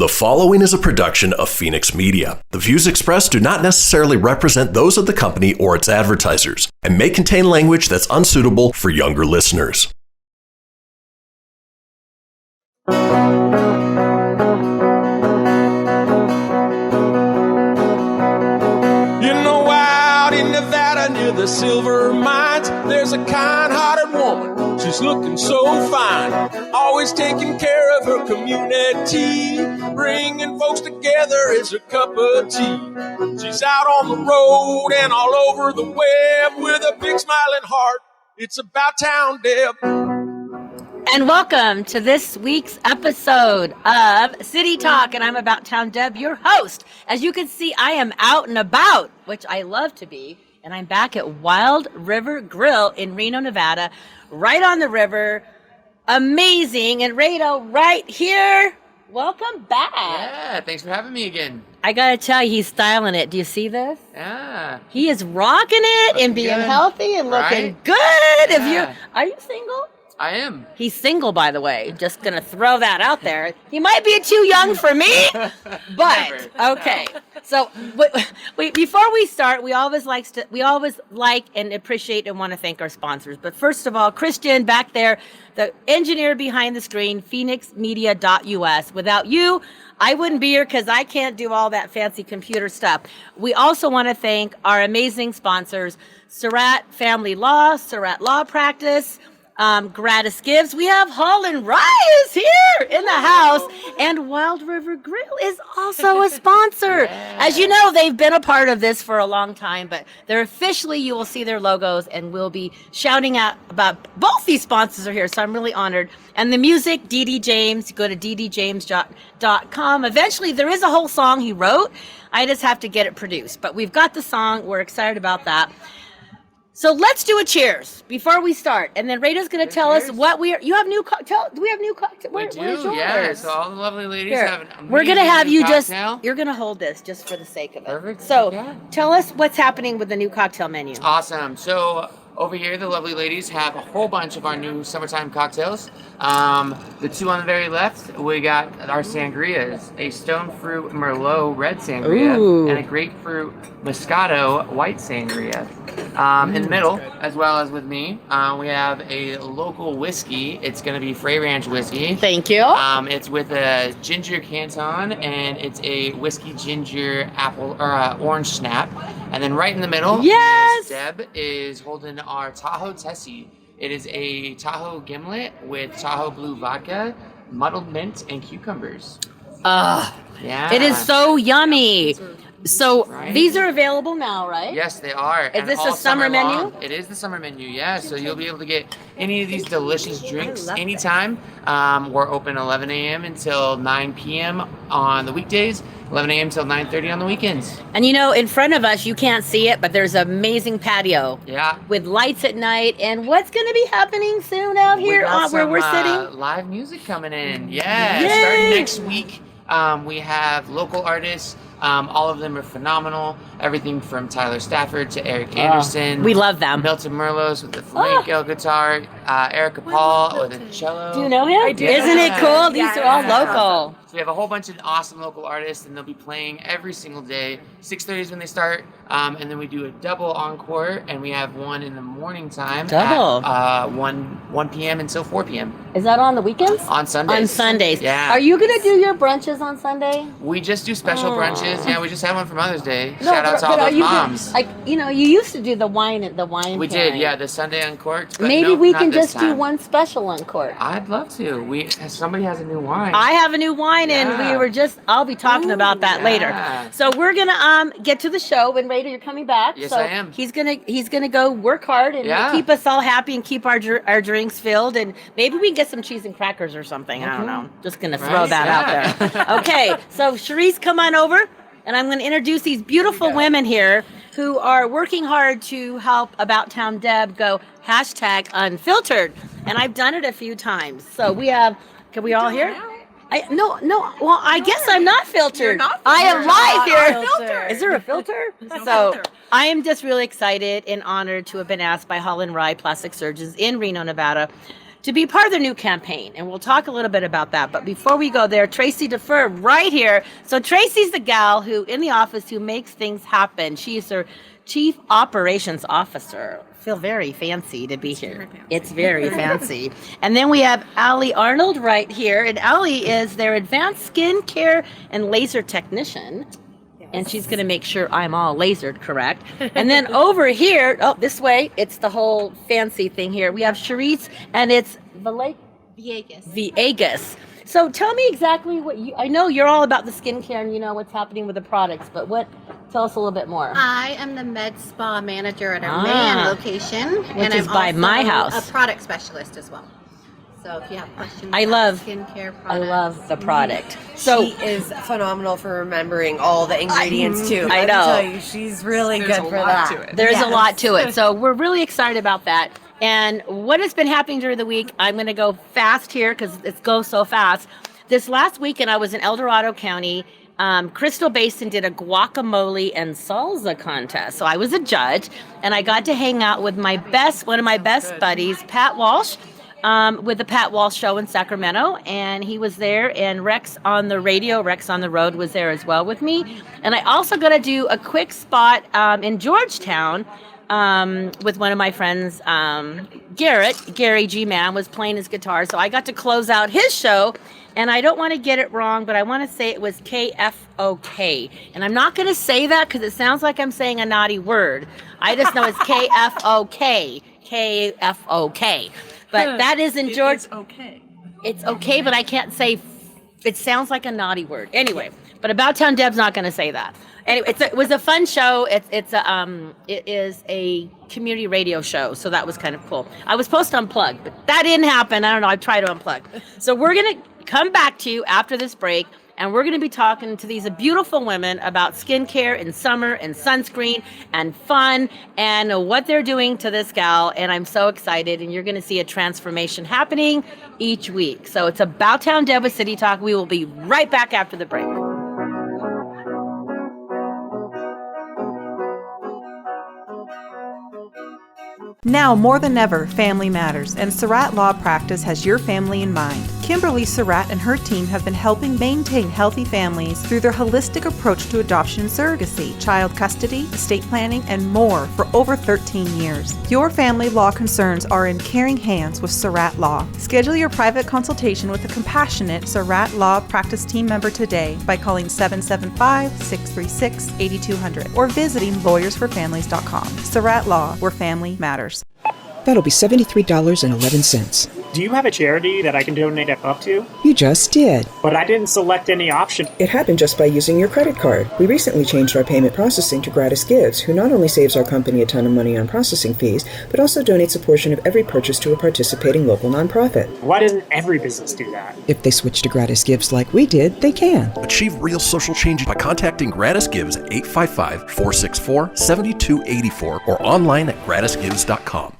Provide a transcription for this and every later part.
The following is a production of Fenix Media. The views expressed do not necessarily represent those of the company or its advertisers and may contain language that's unsuitable for younger listeners. You know, out in Nevada near the silver mines, there's a kind-hearted woman. She's looking so fine, always taking care of her community. Bringing folks together is her cup of tea. She's out on the road and all over the web with a big smiling heart. It's about town, Deb. And welcome to this week's episode of City Talk, and I'm About Town Deb, your host. As you can see, I am out and about, which I love to be, and I'm back at Wilde River Grille in Reno, Nevada, right on the river. Amazing. And Reto, right here. Welcome back. Yeah, thanks for having me again. I gotta tell you, he's styling it. Do you see this? Yeah. He is rocking it and being good. healthy and looking Right? good. Yeah. Are you single? I am. He's single, by the way. Just gonna throw that out there. He might be too young for me, but okay. So before we start, we always like and appreciate and want to thank our sponsors. But first of all, Christian back there, the engineer behind the screen, FenixMedia.us. Without you, I wouldn't be here because I can't do all that fancy computer stuff. We also want to thank our amazing sponsors, Surratt Family Law, Surratt Law Practice, Gratis Gives. We have Hall Wrye is here in the house, and Wilde River Grille is also a sponsor. Yeah. As you know, they've been a part of this for a long time, but they're officially, you will see their logos, and we'll be shouting out about both these sponsors are here, so I'm really honored. And the music, D.D. James, go to ddjames.com. Eventually, there is a whole song he wrote. I just have to get it produced, but we've got the song. We're excited about that. So let's do a cheers before we start, and then Rita's going to tell us what we are. You have new cocktail. Do we have new cocktail? We do, yeah. So all the lovely ladies have an amazing We're going to have you cocktail. you're going to hold this just for the sake of it. Perfect. So Yeah. tell us what's happening with the new cocktail menu. Awesome. So over here, the lovely ladies have a whole bunch of our new summertime cocktails. The two on the very left, we got our sangrias, a stone fruit Merlot red sangria, Ooh. and a grapefruit Moscato white sangria. In the middle, as well as with me, we have a local whiskey. It's going to be Frey Ranch whiskey. Thank you. It's with a ginger canton, and it's a whiskey ginger apple or orange snap. And then right in the middle, Yes! Deb is holding our Tahoe Tessie. It is a Tahoe gimlet with Tahoe blue vodka, muddled mint, and cucumbers. Yeah. It is so yummy. So Right? these are available now, right? Yes, they are. Is this a summer menu? It is the summer menu, yeah. So you'll be able to get any of these delicious drinks anytime. We're open 11 a.m. until 9 p.m. on the weekdays, 11 a.m. until 9:30 on the weekends. And you know, in front of us, you can't see it, but there's an amazing patio. Yeah. With lights at night. And what's going to be happening soon out here where we're sitting? Live music coming in. Yeah. Yay! Starting next week, we have local artists. All of them are phenomenal. Everything from Tyler Stafford to Eric Anderson. We love them. Milton Merlos with the flamenco guitar. Erica Paul with the cello. Do you know him? I do. Isn't it cool? These are all Yeah. local. So we have a whole bunch of awesome local artists, and they'll be playing every single day. 6:30 is when they start, and then we do a double encore, and we have one in the morning time. Double? At, 1 p.m. until 4 p.m. Is that on the weekends? On Sundays. On Sundays. Yeah. Are you going to do your brunches on Sunday? We just do special brunches. Yeah, we just had one for Mother's Day. No, Shout out to all but are those you moms. Like, you know, you used to do the wine. We did, yeah, the Sunday Uncorked. but Maybe no, we not can this just do time. one special uncork. I'd love to. Somebody has a new wine. I have a new wine, and Yeah. we were I'll be talking about that later. yeah. So we're gonna get to the show, and Raider, you're coming back. Yes, so I am. He's gonna go work hard and Yeah. keep us all happy and keep our drinks filled, and maybe we can get some cheese and crackers or something. I don't know. Just gonna throw Right, that out there. Okay, so Sherisse, come on over, and I'm gonna introduce these beautiful women here who are working hard to help About Town Deb go #unfiltered, and I've done it a few times. So we have. Can we all hear? No. Well, I guess I'm not filtered. You're not I am filtered. live Not here. filtered. Is there a filter? no So filter. I am just really excited and honored to have been asked by Hall Wrye Plastic Surgeons in Reno, Nevada, to be part of their new campaign. And we'll talk a little bit about that. But before we go there, Tracy Dufur right here. So Tracy's the gal who in the office who makes things happen. She's their Chief Operations Officer. I feel very fancy to be here. It's very fancy. And then we have Allie Arnold right here. And Allie is their advanced skincare and laser technician. And she's going to make sure I'm all lasered correct. And then over here, this way, it's the whole fancy thing here. We have Sherisse, and it's Villegas. So tell me exactly I know you're all about the skincare and you know what's happening with the products, but tell us a little bit more. I am the med spa manager at our main location. Which is by my house. A product specialist as well. So if you have questions about skincare products. I love the product. So she is phenomenal for remembering all the ingredients too. I know. Let me tell you, she's really good for that. There's a lot to it. So we're really excited about that. And what has been happening during the week, I'm going to go fast here because it goes so fast. This last weekend, I was in El Dorado County. Crystal Basin did a guacamole and salsa contest. So I was a judge, and I got to hang out with one of my best buddies, Pat Walsh, with the Pat Walsh Show in Sacramento, and he was there, and Rex on the radio, Rex on the Road was there as well with me. And I also got to do a quick spot in Georgetown with one of my friends, Gary G. Man was playing his guitar, so I got to close out his show, and I don't want to get it wrong, but I want to say it was KFOK, and I'm not going to say that because it sounds like I'm saying a naughty word. I just know it's KFOK. But that is in Georgia. It's okay. It's okay, but I can't say. It sounds like a naughty word. Anyway, but About Town Deb's not going to say that. Anyway, it was a fun show. It is a community radio show, so that was kind of cool. I was supposed to unplug, but that didn't happen. I don't know. I tried to unplug. So we're going to come back to you after this break. And we're going to be talking to these beautiful women about skincare in summer and sunscreen and fun and what they're doing to this gal. And I'm so excited. And you're going to see a transformation happening each week. So it's About Town Deb with City Talk. We will be right back after the break. Now more than ever, family matters, and Surratt Law Practice has your family in mind. Kimberly Surratt and her team have been helping maintain healthy families through their holistic approach to adoption and surrogacy, child custody, estate planning, and more for over 13 years. Your family law concerns are in caring hands with Surratt Law. Schedule your private consultation with a compassionate Surratt Law Practice team member today by calling 775-636-8200 or visiting lawyersforfamilies.com. Surratt Law, where family matters. That'll be $73.11. Do you have a charity that I can donate a buck to? You just did. But I didn't select any option. It happened just by using your credit card. We recently changed our payment processing to Gratis Gives, who not only saves our company a ton of money on processing fees, but also donates a portion of every purchase to a participating local nonprofit. Why doesn't every business do that? If they switch to Gratis Gives like we did, they can. Achieve real social change by contacting Gratis Gives at 855-464-7284 or online at gratisgives.com.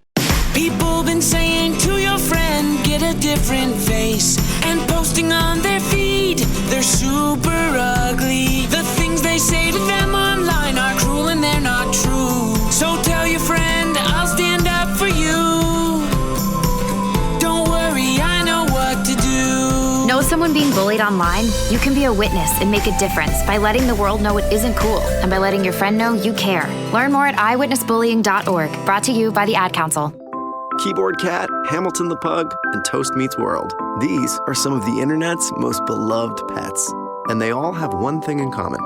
People been saying to your friend, get a different face, and posting on their feed, they're super ugly. The things they say to them online are cruel and they're not true. So tell your friend, I'll stand up for you. Don't worry, I know what to do. Know someone being bullied online? You can be a witness and make a difference by letting the world know it isn't cool and by letting your friend know you care. Learn more at eyewitnessbullying.org. Brought to you by the Ad Council. Keyboard Cat, Hamilton the Pug, and Toast Meets World. These are some of the internet's most beloved pets, and they all have one thing in common.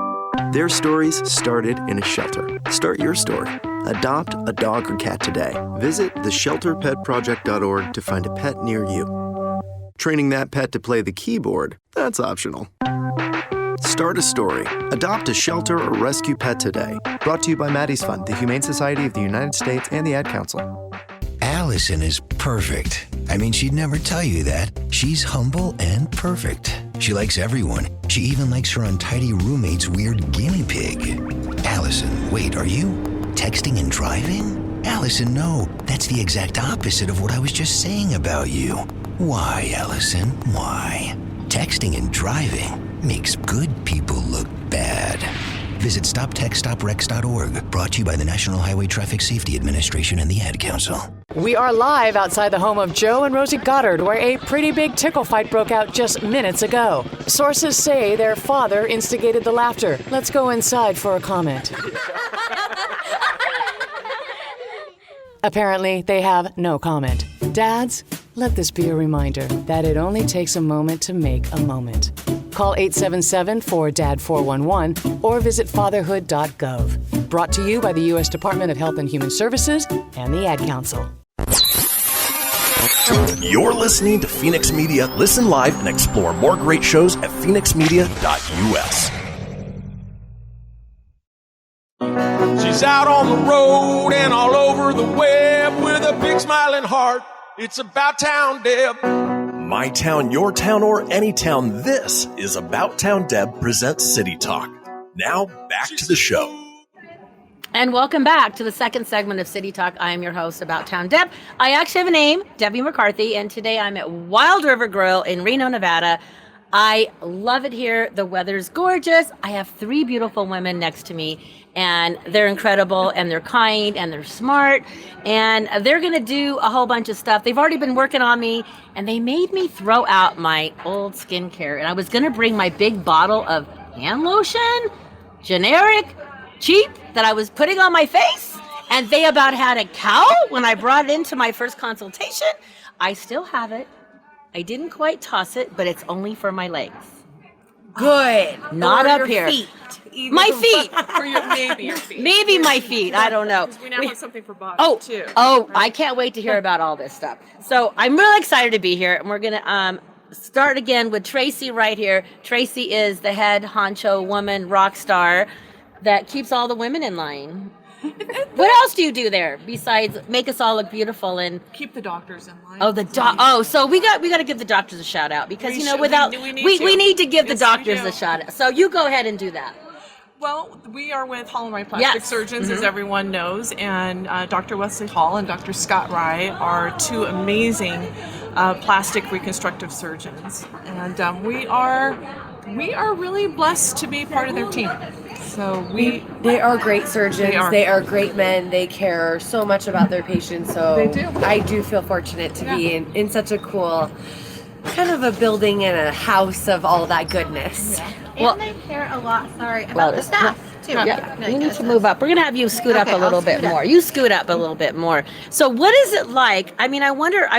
Their stories started in a shelter. Start your story. Adopt a dog or cat today. Visit theshelterpetproject.org to find a pet near you. Training that pet to play the keyboard, that's optional. Start a story. Adopt a shelter or rescue pet today. Brought to you by Maddie's Fund, the Humane Society of the United States, and the Ad Council. Allison is perfect. I mean, she'd never tell you that. She's humble and perfect. She likes everyone. She even likes her untidy roommate's weird guinea pig. Allison, wait, are you texting and driving? Allison, no. That's the exact opposite of what I was just saying about you. Why, Allison? Why? Texting and driving makes good people look bad. Visit StopTextStopRex.org. Brought to you by the National Highway Traffic Safety Administration and the Ad Council. We are live outside the home of Joe and Rosie Goddard, where a pretty big tickle fight broke out just minutes ago. Sources say their father instigated the laughter. Let's go inside for a comment. Apparently, they have no comment. Dads, let this be a reminder that it only takes a moment to make a moment. Call 877-4DAD-411 or visit fatherhood.gov. Brought to you by the U.S. Department of Health and Human Services and the Ad Council. You're listening to Fenix Media. Listen live and explore more great shows at fenixmedia.us. She's out on the road and all over the web with a big smiling heart. It's About Town Deb. My town, your town, or any town, this is About Town Deb presents City Talk. Now, back to the show. And welcome back to the second segment of City Talk. I am your host, About Town Deb. I actually have a name, Debbie McCarthy, and today I'm at Wilde River Grille in Reno, Nevada. I love it here. The weather's gorgeous. I have 3 beautiful women next to me, and they're incredible, and they're kind, and they're smart, and they're going to do a whole bunch of stuff. They've already been working on me, and they made me throw out my old skincare, and I was going to bring my big bottle of hand lotion, generic, cheap, that I was putting on my face, and they about had a cow when I brought it into my first consultation. I still have it. I didn't quite toss it, but it's only for my legs. Good. Not or up your here. Feet. My feet. For maybe your feet. Maybe my feet. I don't know. We now have something for bodies, too. Oh, I can't wait to hear about all this stuff. So I'm really excited to be here, and we're going to start again with Tracy right here. Tracy is the head honcho woman rock star that keeps all the women in line. What else do you do there besides make us all look beautiful and keep the doctors in line? So we got to give the doctors a shout out because we need to give the doctors a shout out. So you go ahead and do that. Well, we are with Hall Wrye Plastic Surgeons, as everyone knows, and Dr. Wesley Hall and Dr. Scott Rye are 2 amazing plastic reconstructive surgeons, and we are really blessed to be part of their team. So they are great surgeons. They are great men. They care so much about their patients. So they do. I do feel fortunate to be in such a cool kind of a building and a house of all that goodness. Yeah. And they care a lot, about the staff, too. Yeah. We need to move up. We're going to have you scoot up a little bit more. You scoot up a little bit more. So what is it like? I mean, I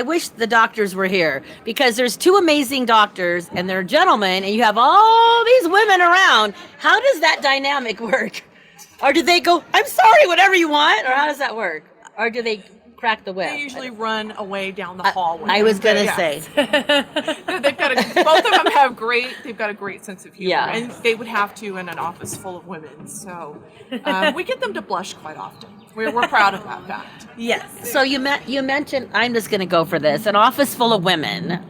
wish the doctors were here because there's 2 amazing doctors and they're gentlemen and you have all these women around. How does that dynamic work? Or do they go, I'm sorry, whatever you want? Or how does that work? Or do they crack the whip? They usually run away down the hallway. I was going to say. Both of them have they've got a great sense of humor. Yeah. And they would have to in an office full of women. So we get them to blush quite often. We're proud of that fact. Yes. So you mentioned, I'm just going to go for this, an office full of women.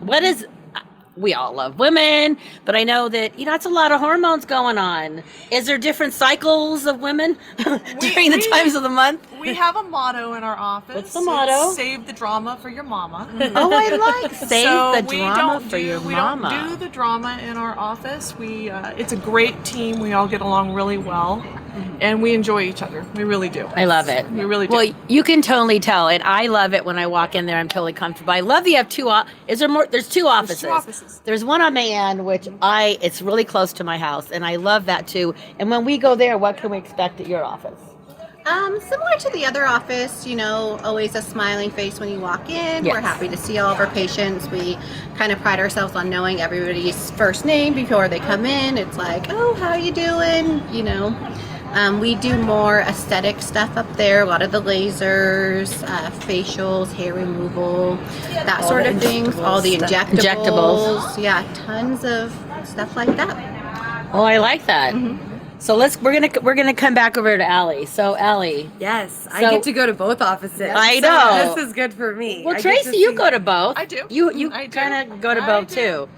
We all love women, but I know that, it's a lot of hormones going on. Is there different cycles of women during the times of the month? We have a motto in our office. What's the motto? Save the drama for your mama. Oh, I like save the drama for your mama. We don't do the drama in our office. It's a great team. We all get along really well. And we enjoy each other. We really do. I love it. We really do. Well, you can totally tell, and I love it when I walk in there. I'm totally comfortable. I love that you have 2. Is there more? There's 2 offices. There's 2 offices. There's one on May End, which it's really close to my house, and I love that too. And when we go there, what can we expect at your office? Similar to the other office, always a smiling face when you walk in. Yes. We're happy to see all of our patients. We kind of pride ourselves on knowing everybody's first name before they come in. It's like, oh, how you doing? We do more aesthetic stuff up there, a lot of the lasers, facials, hair removal, that sort of things, all the injectables. Yeah, tons of stuff like that. Oh, I like that. Mm-hmm. So we're gonna come back over to Allie. So Allie. Yes, I get to go to both offices. I know. So this is good for me. Well, Tracy, you go to both. I do. You kind of go to both too.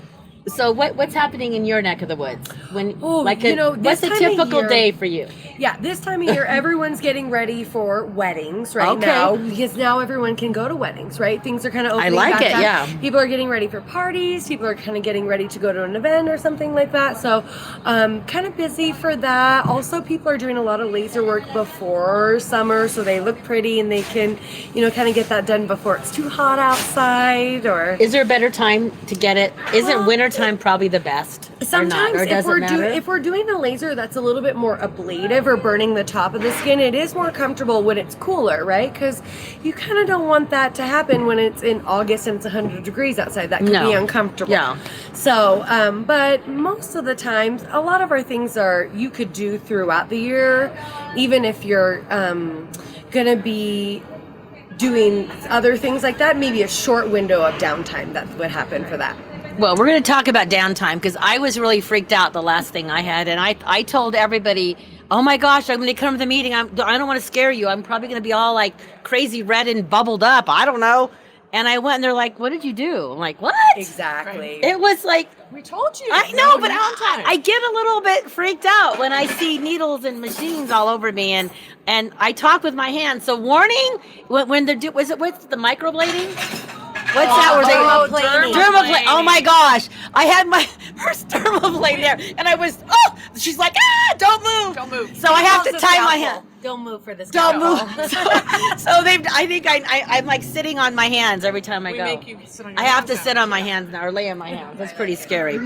So what's happening in your neck of the woods? What's a typical day for you? Yeah, this time of year, everyone's getting ready for weddings right Okay. now, because now everyone can go to weddings, right? Things are kind of opening like back it, up. yeah. People are getting ready for parties. People are kind of getting ready to go to an event or something like that. So, kind of busy for that. Also, people are doing a lot of laser work before summer, so they look pretty and they can, kind of get that done before it's too hot outside. Or Is there a better time to get it? Isn't wintertime probably the best? sometimes or does it matter? if we're doing a laser that's a little bit more ablative or burning the top of the skin, it is more comfortable when it's cooler, right? Because you kind of don't want that to happen when it's in August and it's 100 degrees outside. That could be uncomfortable. Yeah. So, but most of the times, a lot of our things you could do throughout the year, even if you're gonna be doing other things like that. Maybe a short window of downtime that would happen for that. Well, we're going to talk about downtime, because I was really freaked out the last thing I had, and I told everybody, oh my gosh, I'm going to come to the meeting. I don't want to scare you. I'm probably going to be all like crazy red and bubbled up. I don't know. And I went, and they're like, what did you do? I'm like, what? Exactly. It was like, we told you. I know, but I get a little bit freaked out when I see needles and machines all over me, and I talk with my hands. So warning, when they're was it with the microblading? What's that? Were they dermaplane? Oh my gosh! I had my first dermaplane there, and I was she's like, don't move, don't move. So I have to tie my hand. Don't move for this. Don't move. So I think I'm like sitting on my hands every time I go. Make you sit on your I have to hands sit on my hands now, or lay on my hands. That's pretty scary.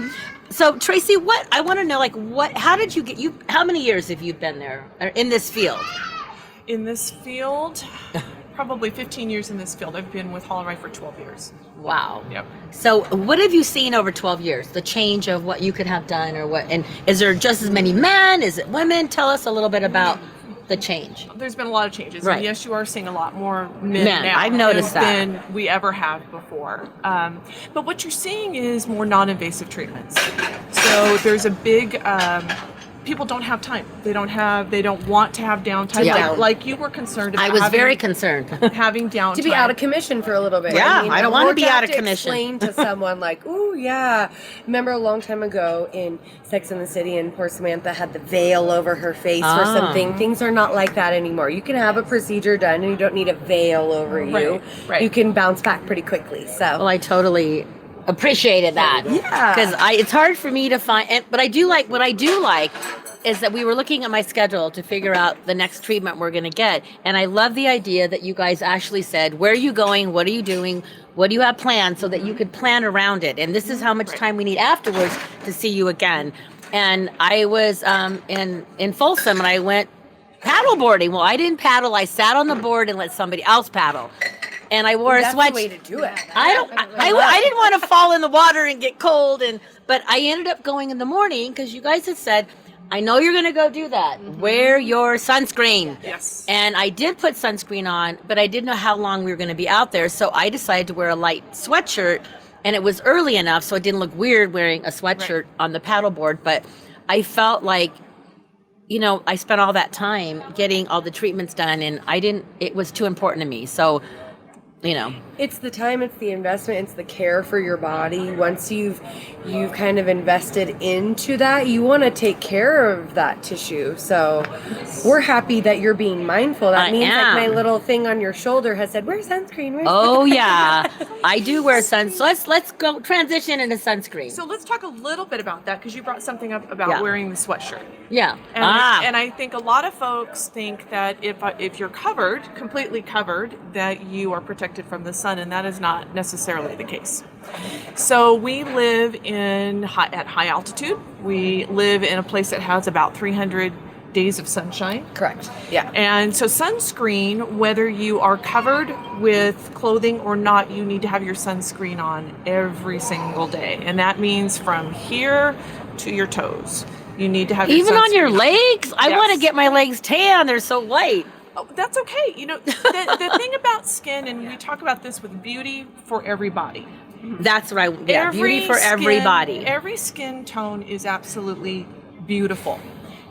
So Tracy, I want to know, how did you how many years have you been there in this field? In this field, probably 15 years in this field. I've been with Hall Wrye for 12 years. Wow. Yep. So what have you seen over 12 years? The change of what you could have done, or what? And is there just as many men? Is it women? Tell us a little bit about the change. There's been a lot of changes. Right. And yes, you are seeing a lot more men now. I've noticed that. Than we ever have before. But what you're seeing is more non-invasive treatments. So there's a big people don't have time. They don't want to have downtime. Yeah. Like you were concerned about. I was very concerned. Having downtime. To be out of commission for a little bit. Yeah, I don't want to be out of to commission. Explain to someone like, "Ooh, yeah." Remember a long time ago in Sex and the City, and poor Samantha had the veil over her face or something. Things are not like that anymore. You can have a procedure done, and you don't need a veil over you. Right. You can bounce back pretty quickly. So, Well, I totally appreciated that. Yeah. Because it's hard for me to find, but I do like, what I do like is that we were looking at my schedule to figure out the next treatment we're going to get. And I love the idea that you guys actually said, where are you going? What are you doing? What do you have planned, so that you could plan around it? And this is how much time we need afterwards to see you again. And I was in Folsom, and I went paddleboarding. Well, I didn't paddle. I sat on the board and let somebody else paddle. And I wore a sweatshirt. that's the way to do it. I didn't want to fall in the water and get cold, but I ended up going in the morning, because you guys had said, I know you're going to go do that. Wear your sunscreen. Yes. And I did put sunscreen on, but I didn't know how long we were going to be out there. So I decided to wear a light sweatshirt, and it was early enough so it didn't look weird wearing a sweatshirt on the paddleboard. But I felt like, I spent all that time getting all the treatments done, and it was too important to me. So, It's the time, it's the investment, it's the care for your body. Once you've kind of invested into that, you want to take care of that tissue. So we're happy that you're being mindful. That means like my little thing on your shoulder has said, wear sunscreen. Oh yeah, I do wear sunscreen. So let's go transition into sunscreen. So let's talk a little bit about that, because you brought something up about wearing the sweatshirt. Yeah. And I think a lot of folks think that if you're completely covered, that you are protected from the sun, and that is not necessarily the case. So we live at high altitude. We live in a place that has about 300 days of sunshine. Correct. Yeah. And so sunscreen, whether you are covered with clothing or not, you need to have your sunscreen on every single day. And that means from here to your toes. You need to have your Even sunscreen on your legs? I Yes. want to get my legs tan. They're so white. Oh, that's okay. The thing about skin, and we talk about this with beauty for everybody. That's right. Yeah, beauty for everybody. Every skin tone is absolutely beautiful.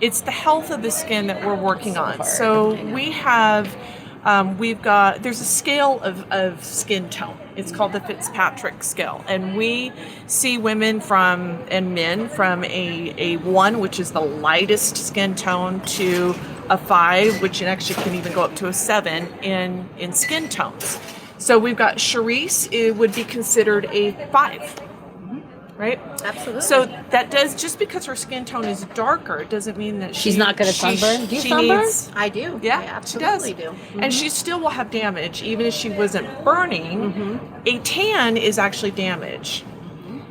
It's the health of the skin that we're working on. So we have, there's a scale of skin tone. It's called the Fitzpatrick scale. And we see women and men from a 1, which is the lightest skin tone, to a 5, which actually can even go up to a 7 in skin tones. So we've got Sherisse, it would be considered a 5. Right? Absolutely. So that does, just because her skin tone is darker, it doesn't mean that she's not going to sunburn. Do you sunburn? I do. Yeah, I absolutely she does. do. Mm-hmm. And she still will have damage, even if she wasn't burning. A tan is actually damage.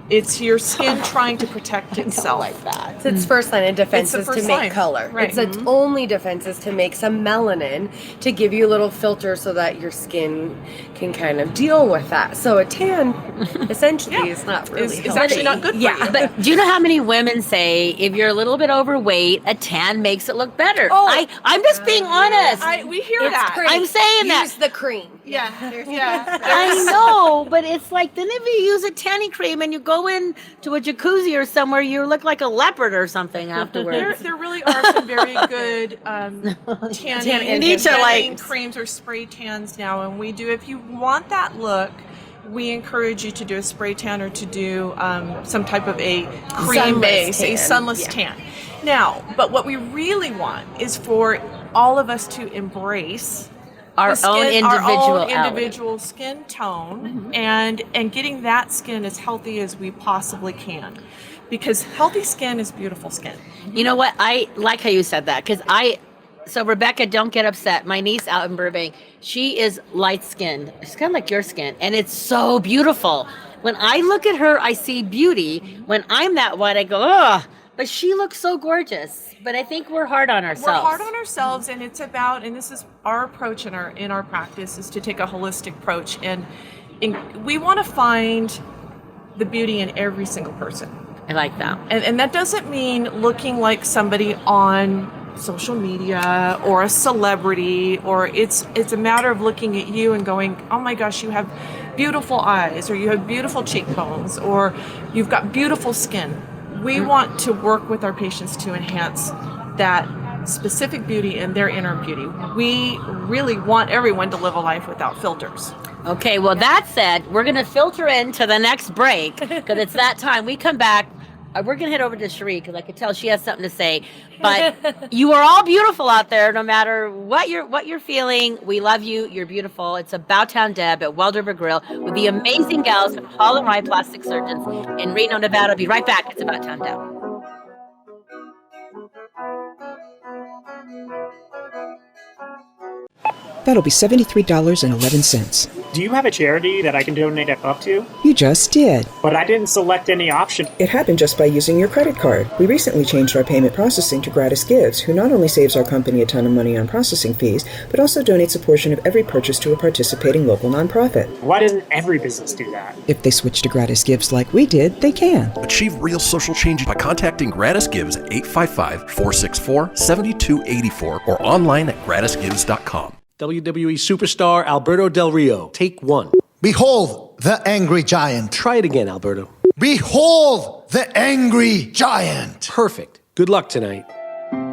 It's your skin trying to protect itself. Like that. It's its first line of defense is to first make line. color. Right. It's its only defense is to make some melanin to give you a little filter so that your skin can kind of deal with that. So a tan essentially is not really It's actually not good for you. But do you know how many women say if you're a little bit overweight, a tan makes it look better? Oh. I'm just being honest. We hear It's that. cream. I'm saying that. Use the cream. Yeah. Yeah. I know, but it's like then if you use a tanning cream and you go in to a jacuzzi or somewhere, you look like a leopard or something afterwards. There really are some very good tanning creams or spray tans now, and we do. If you want that look, we encourage you to do a spray tan or to do some type of a cream base, a sunless tan. Now, but what we really want is for all of us to embrace our own individual skin tone and getting that skin as healthy as we possibly can, because healthy skin is beautiful skin. You know what? I like how you said that, because so Rebecca, don't get upset. My niece out in Burbank, she is light skinned. She's kind of like your skin, and it's so beautiful. When I look at her, I see beauty. When I'm that white, I go, ugh. But she looks so gorgeous. But I think we're hard on ourselves. We're hard on ourselves, and it's about, and this is our approach in our practice, is to take a holistic approach, and we want to find the beauty in every single person. I like that. And that doesn't mean looking like somebody on social media or a celebrity, or it's a matter of looking at you and going, oh my gosh, you have beautiful eyes, or you have beautiful cheekbones, or you've got beautiful skin. We want to work with our patients to enhance that specific beauty and their inner beauty. We really want everyone to live a life without filters. Okay, well, that said, we're going to filter into the next break because it's that time. We come back. We're going to head over to Sheree because I could tell she has something to say. But you are all beautiful out there, no matter what you're feeling. We love you. You're beautiful. It's About Town Deb at Wilde River Grille with the amazing gals from Hall Wrye Plastic Surgeons in Reno, Nevada. I'll be right back. It's About Town Deb. That'll be $73.11. Do you have a charity that I can donate up to? You just did. But I didn't select any option. It happened just by using your credit card. We recently changed our payment processing to Gratis Gives, who not only saves our company a ton of money on processing fees, but also donates a portion of every purchase to a participating local nonprofit. Why doesn't every business do that? If they switch to Gratis Gives like we did, they can. Achieve real social change by contacting Gratis Gives at 855-464-7284 or online at gratisgives.com. WWE superstar Alberto Del Rio, take one. Behold the angry giant. Try it again, Alberto. Behold the angry giant. Perfect. Good luck tonight.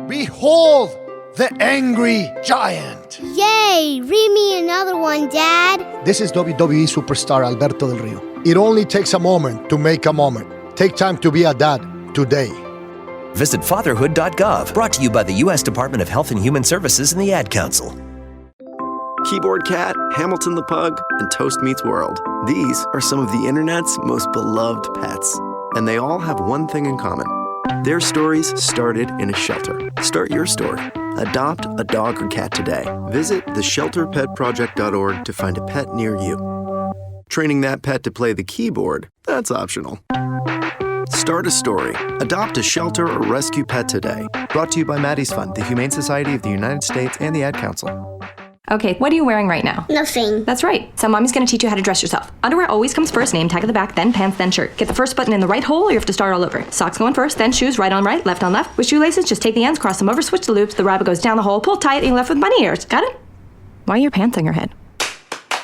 Behold the angry giant. Yay! Read me another one, Dad. This is WWE superstar Alberto Del Rio. It only takes a moment to make a moment. Take time to be a dad today. Visit fatherhood.gov. Brought to you by the U.S. Department of Health and Human Services and the Ad Council. Keyboard Cat, Hamilton the Pug, and Toast Meets World. These are some of the internet's most beloved pets. And they all have one thing in common. Their stories started in a shelter. Start your story. Adopt a dog or cat today. Visit theshelterpetproject.org to find a pet near you. Training that pet to play the keyboard, that's optional. Start a story. Adopt a shelter or rescue pet today. Brought to you by Maddie's Fund, the Humane Society of the United States, and the Ad Council. Okay, what are you wearing right now? Nothing. That's right. So mommy's gonna teach you how to dress yourself. Underwear always comes first, name tag at the back, then pants, then shirt. Get the first button in the right hole or you have to start all over. Socks going first, then shoes, right on right, left on left. With shoelaces, just take the ends, cross them over, switch the loops, the rabbit goes down the hole, pull tight, and you're left with bunny ears. Got it? Why are your pants on your head?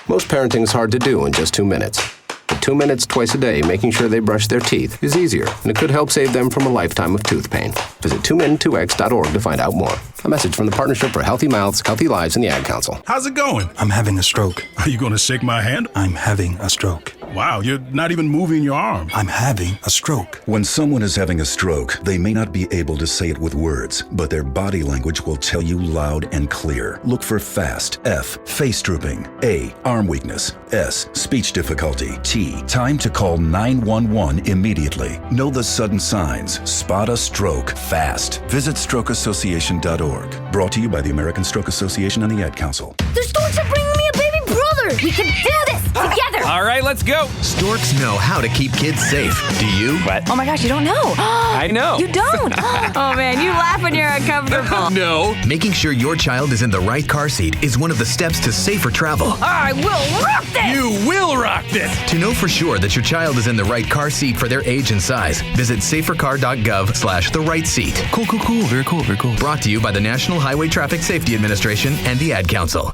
Most parenting is hard to do in just 2 minutes. But 2 minutes twice a day making sure they brush their teeth is easier, and it could help save them from a lifetime of tooth pain. Visit 2min2x.org to find out more. A message from the Partnership for Healthy Mouths, Healthy Lives, and the Ad Council. How's it going? I'm having a stroke. Are you going to shake my hand? I'm having a stroke. Wow, you're not even moving your arm. I'm having a stroke. When someone is having a stroke, they may not be able to say it with words, but their body language will tell you loud and clear. Look for FAST. F, face drooping. A, arm weakness. S, speech difficulty. T, time to call 911 immediately. Know the sudden signs. Spot a stroke fast. Visit strokeassociation.org. Brought to you by the American Stroke Association and the Ad Council. The storks are bringing me a baby brother. We can do this together. All right, let's go. Storks know how to keep kids safe. Do you? What? Oh my gosh, you don't know. I know. You don't. Oh man, you laugh when you're uncomfortable. No. Making sure your child is in the right car seat is one of the steps to safer travel. I will rock this. You will rock this. To know for sure that your child is in the right car seat for their age and size, visit safercar.gov/the right seat. Cool. Very cool. Brought to you by the National Highway Traffic Safety Administration and the Ad Council.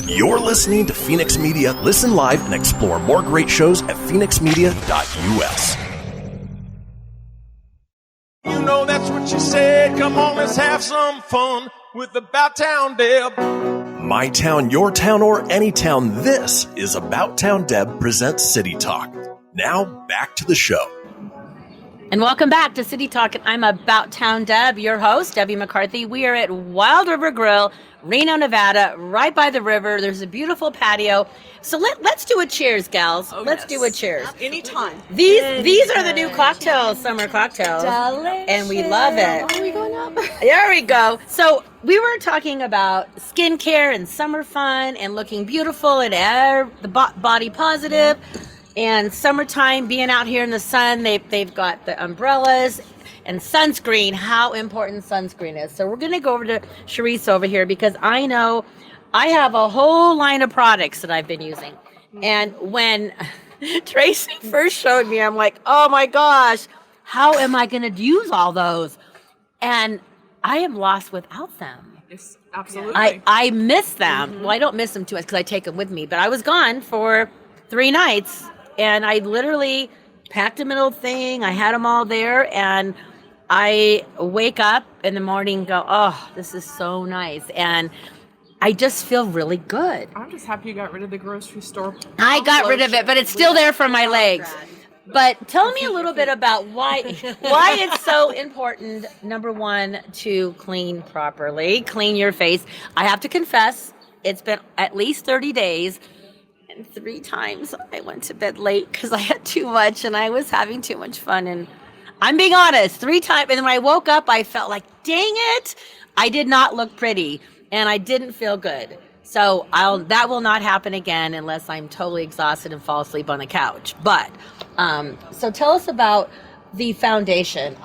You're listening to Fenix Media. Listen live and explore more great shows at phoenixmedia.us. You know that's what she said. Come on, let's have some fun with About Town Deb. My town, your town, or any town. This is About Town Deb presents City Talk. Now back to the show. And welcome back to City Talk. I'm About Town Deb, your host, Debbie McCarthy. We are at Wilde River Grille, Reno, Nevada, right by the river. There's a beautiful patio. So let's do a cheers, gals. Let's do a cheers. Anytime. These are the new cocktails, summer cocktails. Delicious. And we love it. Are we going up? There we go. So we were talking about skincare and summer fun and looking beautiful and the body positive. And summertime, being out here in the sun, they've got the umbrellas and sunscreen, how important sunscreen is. So we're going to go over to Sherisse over here because I know I have a whole line of products that I've been using. And when Tracy first showed me, I'm like, oh my gosh, how am I going to use all those? And I am lost without them. Yes, absolutely. I miss them. Well, I don't miss them too much because I take them with me, but I was gone for 3 nights. And I literally packed them in a little thing. I had them all there. And I wake up in the morning and go, oh, this is so nice. And I just feel really good. I'm just happy you got rid of the grocery store. I got rid of it, but it's still there for my legs. But tell me a little bit about why it's so important, number one, to clean properly, clean your face. I have to confess, it's been at least 30 days. 3 times I went to bed late because I had too much and I was having too much fun. And I'm being honest, 3 times. And then when I woke up, I felt like, dang it, I did not look pretty and I didn't feel good. So that will not happen again unless I'm totally exhausted and fall asleep on the couch. But so tell us about the foundation.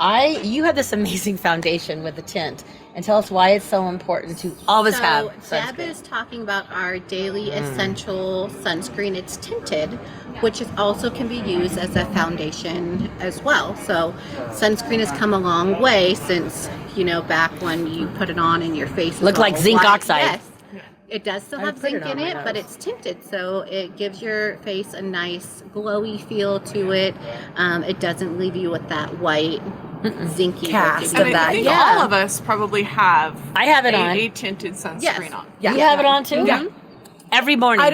You have this amazing foundation with the tint. And tell us why it's so important to always have sunscreen. Deb is talking about our daily essential sunscreen. It's tinted, which also can be used as a foundation as well. So sunscreen has come a long way since, back when you put it on and your face looked like zinc oxide. Yes. It does still have zinc in it, but it's tinted, so it gives your face a nice glowy feel to it. It doesn't leave you with that white zinky cast of that. I think all of us probably have. I have it on a tinted sunscreen on. Yeah. You have it on too? Yeah. Every morning.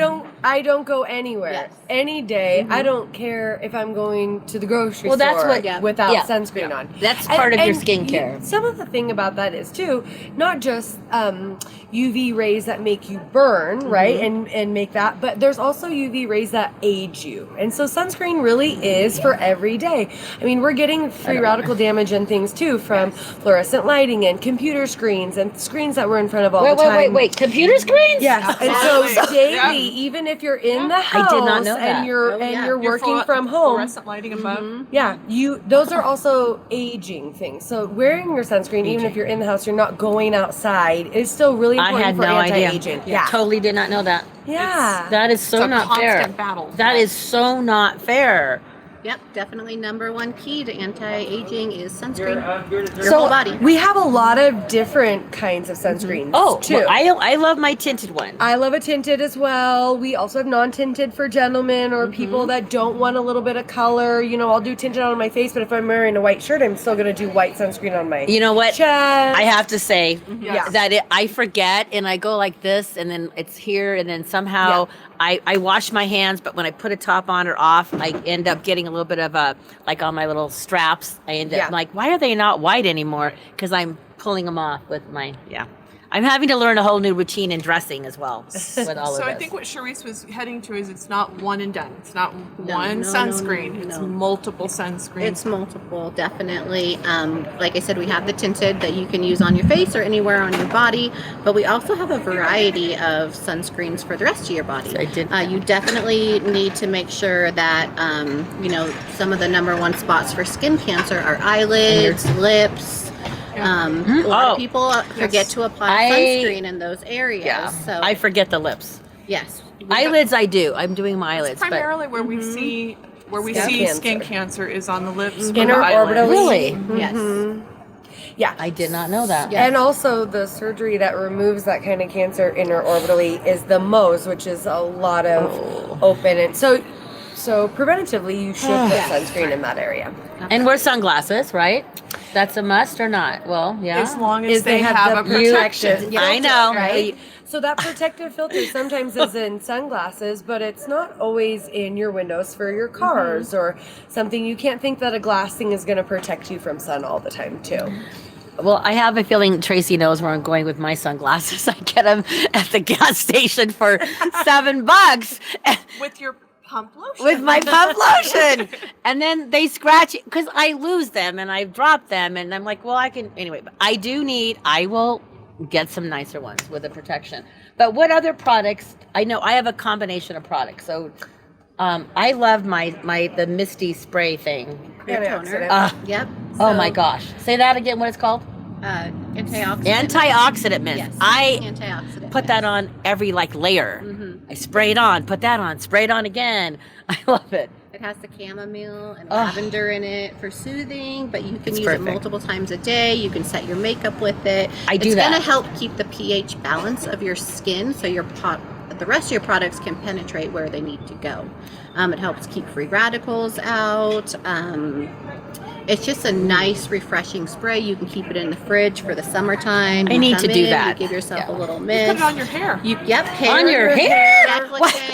I don't go anywhere. Any day. I don't care if I'm going to the grocery store without sunscreen on. That's part of your skincare. Some of the thing about that is too, not just UV rays that make you burn, right? And make that, but there's also UV rays that age you. And so sunscreen really is for every day. I mean, we're getting free radical damage and things too from fluorescent lighting and computer screens and screens that we're in front of all the time. Wait, computer screens? Yes. And so daily, even if you're in the house I did not know that. and you're working from home, fluorescent lighting above. Those are also aging things. So wearing your sunscreen, even if you're in the house, you're not going outside, is still really important for anti-aging. Yeah, totally did not know that. Yeah, that is so not fair. Battle. That is so not fair. Yep, definitely number one key to anti-aging is sunscreen. Your So whole body. we have a lot of different kinds of sunscreens too. Well, I love my tinted one. I love a tinted as well. We also have non-tinted for gentlemen or people that don't want a little bit of color. You know, I'll do tinted on my face, but if I'm wearing a white shirt, I'm still going to do white sunscreen on my You know what? chest. I have to say Yes. that I forget and I go like this and then it's here and then somehow I wash my hands, but when I put a top on or off, I end up getting a little bit of a, like on my little straps, I end up like, why are they not white anymore? Because I'm pulling them off with my, I'm having to learn a whole new routine in dressing as well with all of So this. I think what Sherisse was heading to is it's not one and done. It's not one sunscreen. It's multiple sunscreens. It's multiple, definitely. Like I said, we have the tinted that you can use on your face or anywhere on your body, but we also have a variety of sunscreens for the rest of your body. You definitely need to make sure that, you know, some of the number one spots for skin cancer are eyelids, lips. A lot of people forget to apply sunscreen in those areas. So I forget the lips. Yes. Eyelids I do. I'm doing my eyelids. Primarily where we see skin cancer is on the lips. Inner orbital. Really? Yes. Yeah. I did not know that. And also the surgery that removes that kind of cancer inner orbitally is the Mohs, which is a lot of open. And so preventatively, you should put sunscreen in that area. And wear sunglasses, right? That's a must or not? Well, yeah. As long as they have a protection. I know. Right? So that protective filter sometimes is in sunglasses, but it's not always in your windows for your cars or something. You can't think that a glass thing is going to protect you from sun all the time, too. Well, I have a feeling Tracy knows where I'm going with my sunglasses. I get them at the gas station for $7. With your pump lotion. With my pump lotion. And then they scratch it because I lose them and I drop them. And I'm like, well, I can. Anyway, but I will get some nicer ones with the protection. But what other products? I know I have a combination of products. So I love the Misty spray thing. Toner. Yep. Oh my gosh. Say that again, what it's called? Antioxidant. Antioxidant mist. Yes. I antioxidant put that on every layer. I spray it on, put that on, spray it on again. I love it. It has the chamomile and lavender in it for soothing, but you can use it multiple times a day. You can set your makeup with it. It's going to help keep the pH balance of your skin so the rest of your products can penetrate where they need to go. It helps keep free radicals out. It's just a nice, refreshing spray. You can keep it in the fridge for the summertime. I need to do that. You give yourself a little mist. Put it on your hair. Hair. On your hair?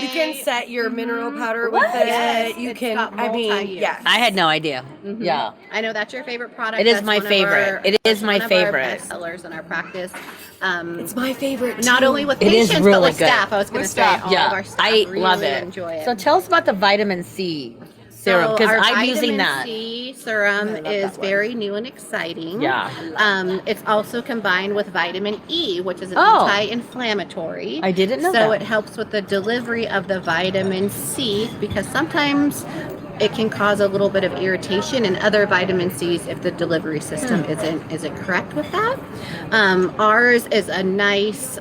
You can set your mineral powder with it. Yes, You it's can, got I mean, multi-use. yeah. I had no idea. Yeah. I know that's your favorite product. It is That's my one of favorite. It is my one of favorite. Our best sellers in our practice. It's my favorite. Not only with It is patients, really but with good. staff. I was going to say all of our staff I really love it. enjoy it. So tell us about the vitamin C serum because our I'm using vitamin that. C serum is very new and exciting. Yeah. It's also combined with vitamin E, which is an Oh. anti-inflammatory. I didn't know so that. it helps with the delivery of the vitamin C because sometimes it can cause a little bit of irritation in other vitamin C's if the delivery system isn't correct with that. Ours is a nice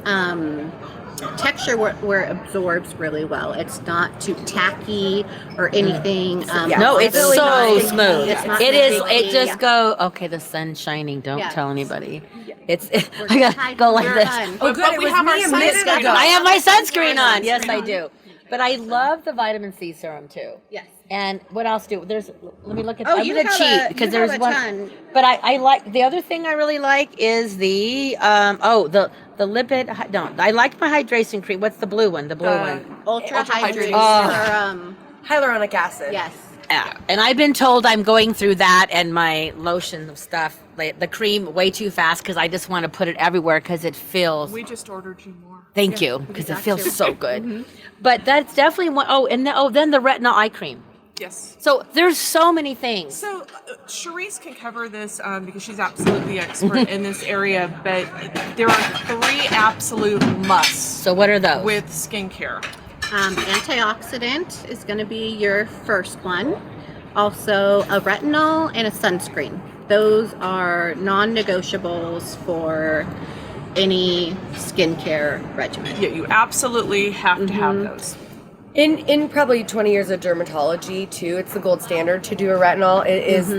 texture where it absorbs really well. It's not too tacky or anything. No, it's really so not- smooth. it's not It is. sticky. It just go. Okay, the sun's shining. Don't tell anybody. It's. We're I gotta go like we're this. done. Oh, good. It was me a minute ago. I have my sunscreen on. Yes, I do. But I love the vitamin C serum too. Yes. And what else do? There's. Let me look at. Oh, I'm you gonna have cheat a- because you have there's a one. ton. But I like the other thing I really like is the the lipid. No, I like my hydration cream. What's the blue one? The blue one. Ultra hydrated Oh. Hyaluronic acid. Yes. Yeah. And I've been told I'm going through that and my lotion stuff, like the cream, way too fast because I just want to put it everywhere because it feels. We just ordered you more. Thank you, because it feels so good. But that's definitely one. Oh, and then the Retinal Eye Cream. Yes. So there's so many things. So Sherisse can cover this because she's absolutely expert in this area, but there are 3 absolute musts. So what are those? With skincare. Antioxidant is going to be your first one. Also a retinol and a sunscreen. Those are non-negotiables for any skincare regimen. Yeah, you absolutely have to have those. In probably 20 years of dermatology too, it's the gold standard to do a retinol. It is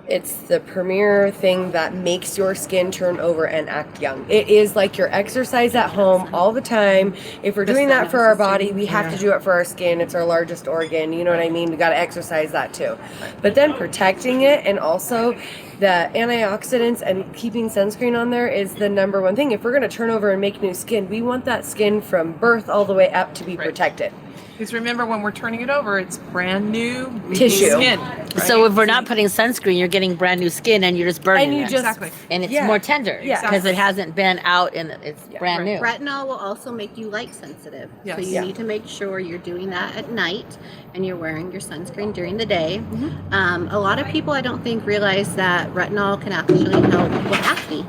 it's the premier thing that makes your skin turn over and act young. It is like your exercise at home all the time. If we're doing that for our body, we have to do it for our skin. It's our largest organ. You know what I mean? We got to exercise that too. But then protecting it, and also the antioxidants and keeping sunscreen on there is the number one thing. If we're going to turn over and make new skin, we want that skin from birth all the way up to be protected. Because remember, when we're turning it over, it's brand new tissue skin. Right? So if we're not putting sunscreen, you're getting brand new skin, and you're just burning it. Exactly. And it's more tender because it hasn't been out and it's brand new. Retinol will also make you light sensitive. Yes. So you need to make sure you're doing that at night and you're wearing your sunscreen during the day. A lot of people, I don't think, realize that retinol can actually help with acne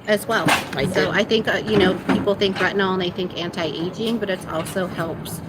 as well. So I think, people think retinol and they think anti-aging, but it also helps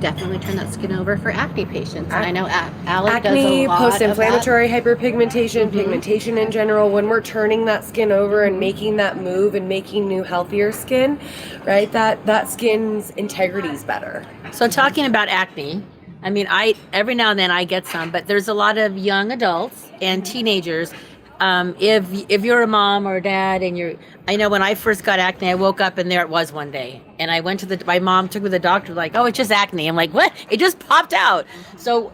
definitely turn that skin over for acne patients. And I know Alec does a lot post-inflammatory hyperpigmentation, pigmentation in general. When we're turning that skin over and making that move and making new, healthier skin, right? That skin's integrity is better. So talking about acne, I mean, every now and then I get some, but there's a lot of young adults and teenagers. If you're a mom or a dad and I know when I first got acne, I woke up and there it was one day. And I went to my mom took me to the doctor, like, oh, it's just acne. I'm like, what? It just popped out. So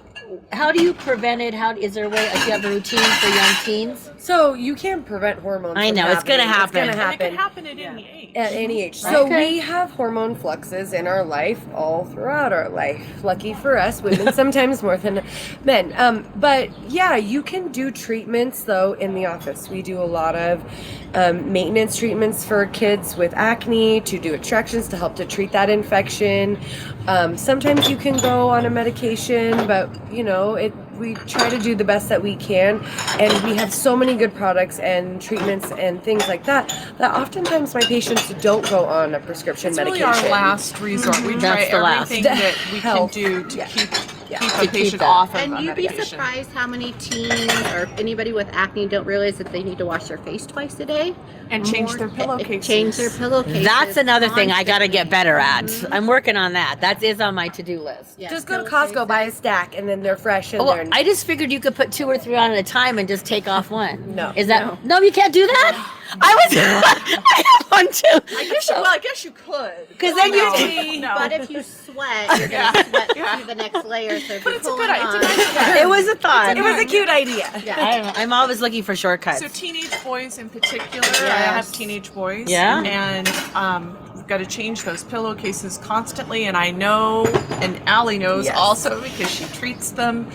how do you prevent it? Is there a way, do you have a routine for young teens? So you can't prevent hormones. I know, it's going to happen. It's going to happen. It can happen at any age. At any age. So we have hormone fluxes in our life all throughout our life. Lucky for us, women sometimes more than men. But yeah, you can do treatments though in the office. We do a lot of maintenance treatments for kids with acne, to do extractions to help to treat that infection. Sometimes you can go on a medication, but we try to do the best that we can, and we have so many good products and treatments and things like that oftentimes my patients don't go on a prescription medication. It's really our last resort. We try everything that we can do to keep a patient off of a medication. And you'd be surprised how many teens or anybody with acne don't realize that they need to wash their face twice a day. And change their pillowcases. That's another thing I got to get better at. I'm working on that. That is on my to-do list. Just go to Costco, buy a stack, and then they're fresh. And I just figured you could put 2 or 3 on at a time and just take off one. No. Is that no? You can't do that. I have one too. I guess you could. Because then you. But if you sweat, you're gonna sweat through the next layer. So but it's a good idea. It was a thought. It was a cute idea. Yeah. I don't know. I'm always looking for shortcuts. So teenage boys in particular, I have teenage boys. Yeah. And we've got to change those pillowcases constantly. And I know, and Allie knows also because she treats them.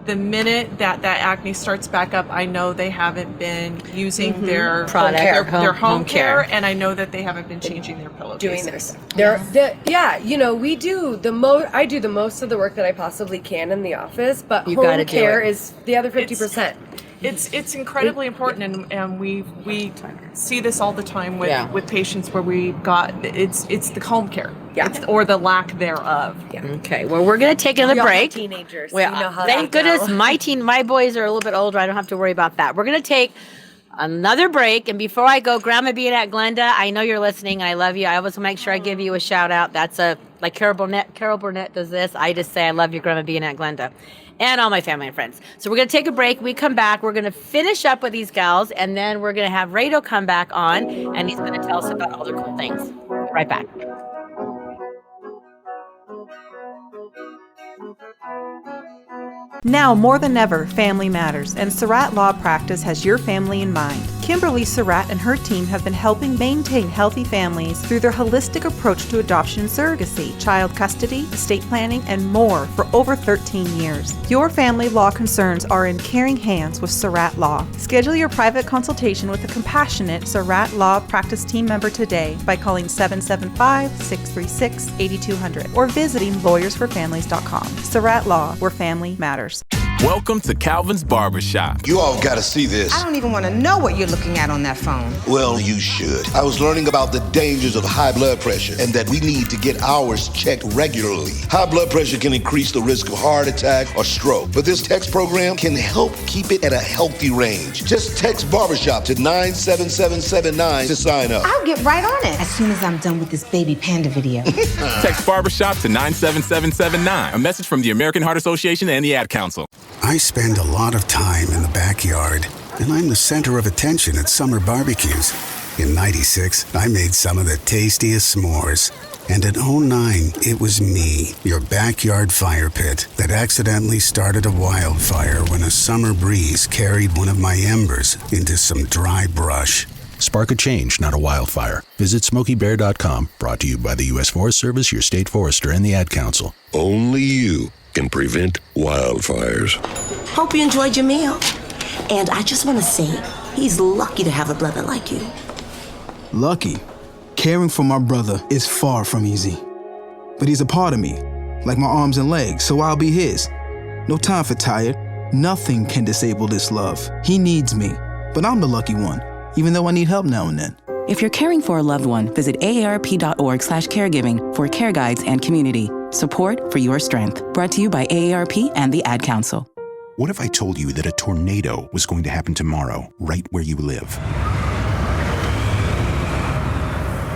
The minute that acne starts back up, I know they haven't been using their product, their home care, and I know that they haven't been changing their pillowcases. We do the most. I do the most of the work that I possibly can in the office, but home care is the other 50%. It's incredibly important, and we see this all the time with patients where we've got it's the home care, or the lack thereof. Yeah. Okay. Well, we're gonna take another break. Teenagers. Well, you know how thank goodness my boys are a little bit older. I don't have to worry about that. We're gonna take another break, and before I go, Grandma being at Glenda, I know you're listening, and I love you. I always make sure I give you a shout out. That's like Carol Burnett does this. I just say I love you, Grandma being at Glenda. And all my family and friends. So we're going to take a break. We come back. We're going to finish up with these gals, and then we're going to have Reto come back on, and he's going to tell us about all the cool things. Right back. Now more than ever, family matters, and Surratt Law Practice has your family in mind. Kimberly Surratt and her team have been helping maintain healthy families through their holistic approach to adoption and surrogacy, child custody, estate planning, and more for over 13 years. Your family law concerns are in caring hands with Surratt Law. Schedule your private consultation with a compassionate Surratt Law Practice team member today by calling 775-636-8200 or visiting lawyersforfamilies.com. Surratt Law, where family matters. Welcome to Calvin's Barbershop. You all gotta see this. I don't even want to know what you're looking at on that phone. Well, you should. I was learning about the dangers of high blood pressure and that we need to get ours checked regularly. High blood pressure can increase the risk of heart attack or stroke, but this text program can help keep it at a healthy range. Just text Barbershop to 97779 to sign up. I'll get right on it as soon as I'm done with this baby panda video. Text Barbershop to 97779. A message from the American Heart Association and the Ad Council. I spend a lot of time in the backyard, and I'm the center of attention at summer barbecues. In '96, I made some of the tastiest s'mores. And in '09, it was me, your backyard fire pit, that accidentally started a wildfire when a summer breeze carried one of my embers into some dry brush. Spark a change, not a wildfire. Visit SmokeyBear.com, brought to you by the U.S. Forest Service, your state forester, and the Ad Council. Only you can prevent wildfires. Hope you enjoyed your meal. And I just want to say, he's lucky to have a brother like you. Lucky? Caring for my brother is far from easy. But he's a part of me, like my arms and legs, so I'll be his. No time for tired. Nothing can disable this love. He needs me, but I'm the lucky one, even though I need help now and then. If you're caring for a loved one, visit aarp.org/caregiving for care guides and community. Support for your strength. Brought to you by AARP and the Ad Council. What if I told you that a tornado was going to happen tomorrow, right where you live?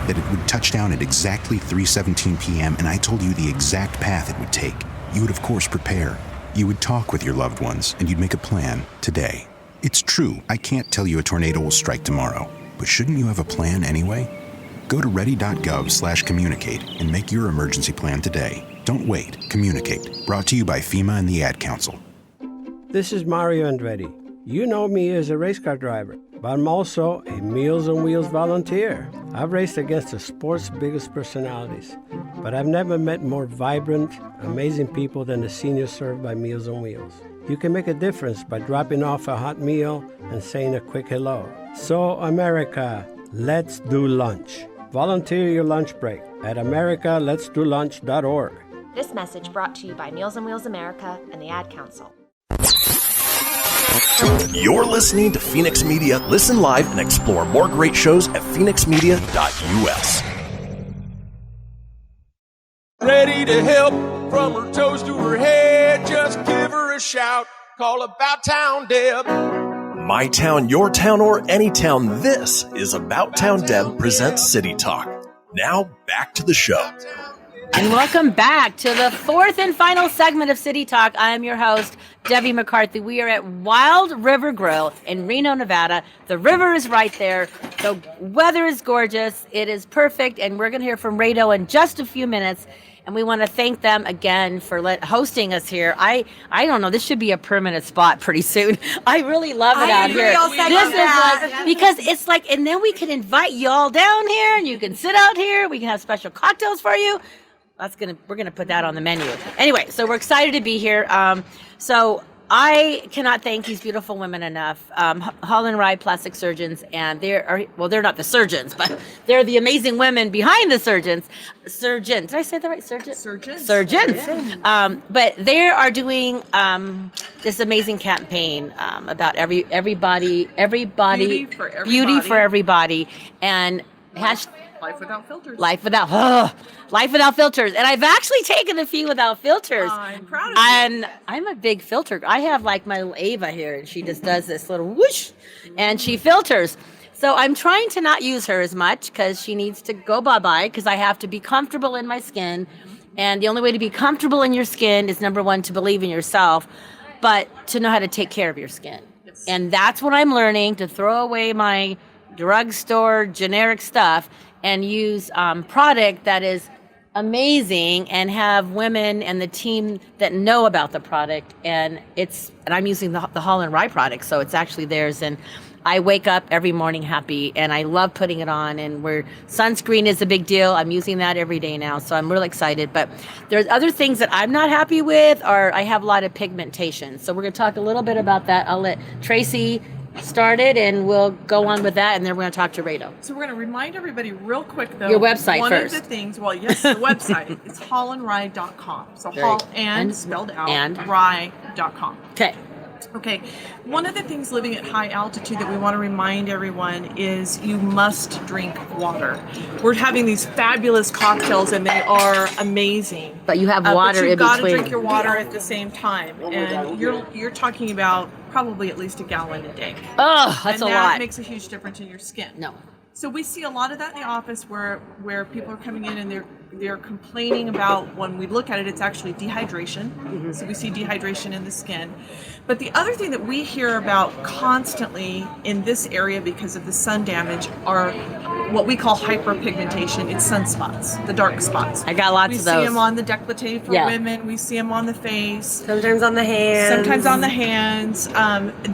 That it would touch down at exactly 3:17 p.m., and I told you the exact path it would take. You would, of course, prepare. You would talk with your loved ones, and you'd make a plan today. It's true, I can't tell you a tornado will strike tomorrow, but shouldn't you have a plan anyway? Go to ready.gov/communicate and make your emergency plan today. Don't wait. Communicate. Brought to you by FEMA and the Ad Council. This is Mario Andretti. You know me as a race car driver, but I'm also a Meals on Wheels volunteer. I've raced against the sport's biggest personalities, but I've never met more vibrant, amazing people than the seniors served by Meals on Wheels. You can make a difference by dropping off a hot meal and saying a quick hello. So, America, let's do lunch. Volunteer your lunch break at americaletsdolunch.org. This message brought to you by Meals on Wheels America and the Ad Council. You're listening to Fenix Media. Listen live and explore more great shows at phoenixmedia.us. Ready to help from her toes to her head. Just give her a shout. Call About Town Deb. My town, your town, or any town. This is About Town Deb presents City Talk. Now back to the show. And welcome back to the fourth and final segment of City Talk. I am your host, Debbie McCarthy. We are at Wilde River Grille in Reno, Nevada. The river is right there. The weather is gorgeous. It is perfect. And we're going to hear from Reto in just a few minutes. And we want to thank them again for hosting us here. I don't know. This should be a permanent spot pretty soon. I really love it out here. This is like, because it's like, and then we can invite y'all down here, and you can sit out here. We can have special cocktails for you. We're gonna put that on the menu. Anyway, so we're excited to be here. So I cannot thank these beautiful women enough. Hall Wrye Plastic Surgeons, and they're not the surgeons, but they're the amazing women behind the surgeons. Surgeons, did I say that right? Surgeons. Yeah. But they are doing this amazing campaign about everybody, beauty for everybody, and Life without filters. Life without filters. And I've actually taken a few without filters. I'm proud of you. And I'm a big filter. I have like my little Ava here, and she just does this little whoosh, and she filters. So I'm trying to not use her as much because she needs to go bye-bye, because I have to be comfortable in my skin. And the only way to be comfortable in your skin is, number one, to believe in yourself, but to know how to take care of your skin. Yes. And that's what I'm learning, to throw away my drugstore generic stuff and use product that is amazing, and have women and the team that know about the product. And I'm using the Hall Wrye product, so it's actually theirs. And I wake up every morning happy, and I love putting it on. And sunscreen is a big deal. I'm using that every day now, so I'm really excited. But there's other things that I'm not happy with, or I have a lot of pigmentation. So we're going to talk a little bit about that. I'll let Tracy started, and we'll go on with that, and then we're going to talk to Reto. So we're going to remind everybody real quick, though. Your website one first. One of the things, well, yes, the website. It's hallandrye.com. So Hall and spelled out, and rye.com. Okay, one of the things living at high altitude that we want to remind everyone is you must drink water. We're having these fabulous cocktails and they are amazing. But you have water but you've in got between. to drink your water at the same time. And you're talking about probably at least a gallon a day. Oh, that's a lot. And that makes a huge difference in your skin. No. So we see a lot of that in the office where people are coming in and they're complaining about, when we look at it, it's actually dehydration. Mm-hmm. So we see dehydration in the skin. But the other thing that we hear about constantly in this area because of the sun damage are what we call hyperpigmentation. It's sunspots, the dark spots. I got lots of those. We see them on the décolleté for women. We see them on the face. Sometimes on the hands.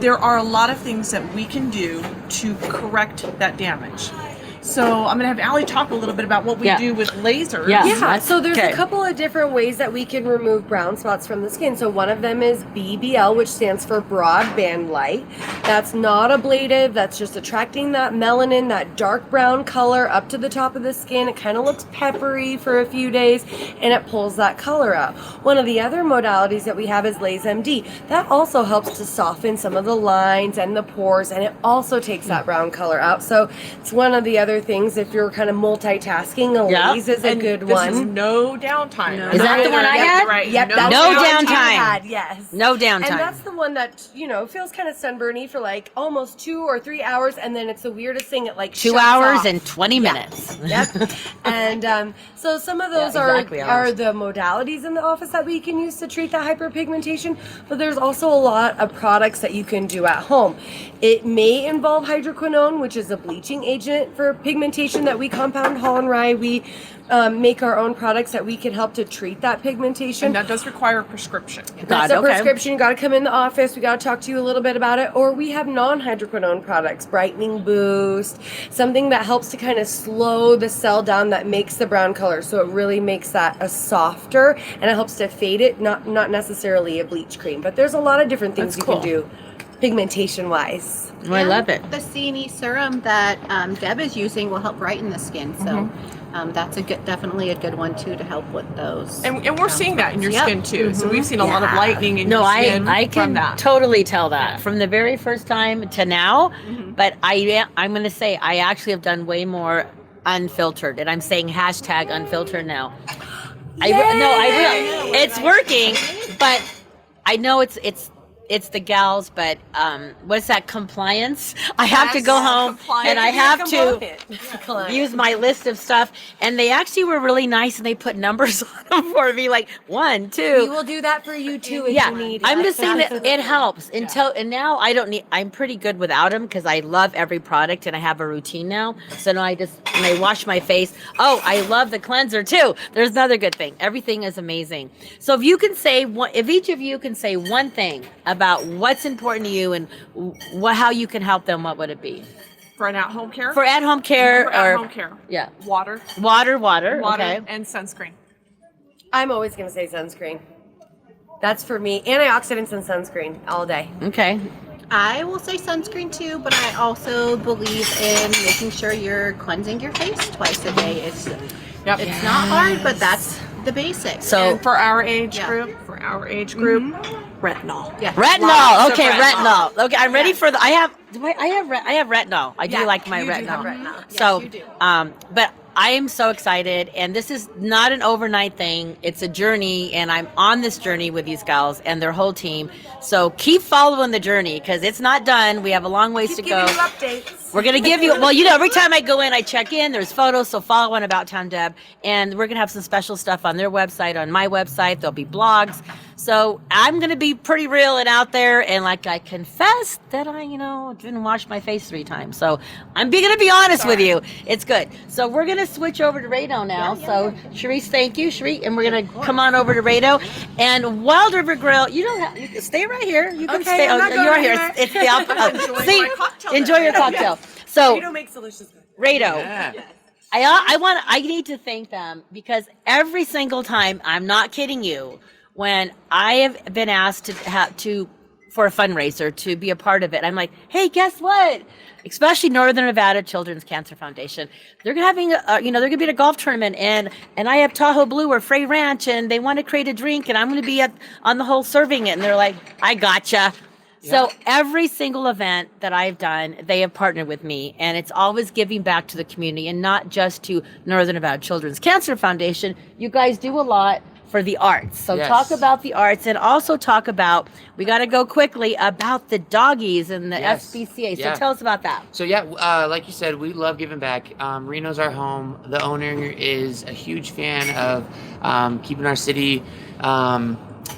There are a lot of things that we can do to correct that damage. So I'm going to have Allie talk a little bit about what we do with lasers. Yeah, so there's a couple of different ways that we can remove brown spots from the skin. So one of them is BBL, which stands for broadband light. That's not ablative. That's just attracting that melanin, that dark brown color up to the top of the skin. It kind of looks peppery for a few days, and it pulls that color out. One of the other modalities that we have is LaserMD. That also helps to soften some of the lines and the pores, and it also takes that brown color out. So it's one of the other things, if you're kind of multitasking, a laser is a good one. This is no downtime. Is that the one I had? Right. Yep, no downtime. Yes. No downtime. And that's the one that, feels kind of sunburny for like almost 2 or 3 hours, and then it's the weirdest thing, it like 2 hours and 20 minutes. Yep. And so some of those are the modalities in the office that we can use to treat that hyperpigmentation, but there's also a lot of products that you can do at home. It may involve hydroquinone, which is a bleaching agent for pigmentation that we compound. Hall and Wrye, we make our own products that we can help to treat that pigmentation. And that does require a prescription. That's a prescription. You got to come in the office. We got to talk to you a little bit about it. Or we have non-hydroquinone products, brightening boost, something that helps to kind of slow the cell down that makes the brown color. So it really makes that a softer, and it helps to fade it, not necessarily a bleach cream. But there's a lot of different things you can do pigmentation wise. I love it. The C&E serum that Deb is using will help brighten the skin. So that's definitely a good one too to help with those. And we're seeing that in your skin too. So we've seen a lot of lightening in your skin. I can totally tell that from the very first time to now. But I'm going to say I actually have done way more unfiltered, and I'm saying hashtag unfiltered now. I will. It's working, but I know it's the gals, but what's that, compliance? I have to go home and I have to use my list of stuff, and they actually were really nice, and they put numbers on them for me, like 1, 2. We will do that for you too if you need. I'm just saying that it helps and now I don't need. I'm pretty good without them because I love every product and I have a routine now. So now when I wash my face. Oh, I love the cleanser too. There's another good thing. Everything is amazing. So if each of you can say one thing about what's important to you and how you can help them, what would it be? For an at-home care? For at-home care. At-home care. Yeah. Water. Okay. And sunscreen. I'm always going to say sunscreen. That's for me. Antioxidants and sunscreen all day. Okay. I will say sunscreen too, but I also believe in making sure you're cleansing your face twice a day. It's not hard, but that's the basics. So and for our age group, retinol. Yeah. Retinol. Okay, retinol. Okay, I'm ready for the. I have retinol. I do like my retinol. Retinol. So, yes, you do. But I am so excited, and this is not an overnight thing. It's a journey, and I'm on this journey with these gals and their whole team. So keep following the journey because it's not done. We have a long ways to go. Giving you updates. We're going to give you, every time I go in, I check in, there's photos, so follow on About Town Deb, and we're going to have some special stuff on their website, on my website, there'll be blogs. So I'm going to be pretty real and out there, and like I confessed that I, didn't wash my face 3 times. So I'm going to be honest with you. It's good. So we're going to switch over to Reno now. So Sherisse, thank you, Sherisse, and we're going to come on over to Reno. And Wilde River Grille, you can stay right here. You can stay. You're here. It's the opposite. Enjoy your cocktail. So Reto makes delicious. Reto. Yes. I need to thank them because every single time, I'm not kidding you, when I have been asked to for a fundraiser to be a part of it. I'm like, hey, guess what? Especially Northern Nevada Children's Cancer Foundation. They're having, they're going to be at a golf tournament, and I have Tahoe Blue or Frey Ranch, and they want to create a drink, and I'm going to be on the whole serving it. And they're like, I gotcha. Yeah. So every single event that I've done, they have partnered with me, and it's always giving back to the community and not just to Northern Nevada Children's Cancer Foundation. You guys do a lot for the arts. So talk about the arts, and also talk about, we got to go quickly, about the doggies and the SPCA. So tell us about that. So like you said, we love giving back. Reno's our home. The owner is a huge fan of keeping our city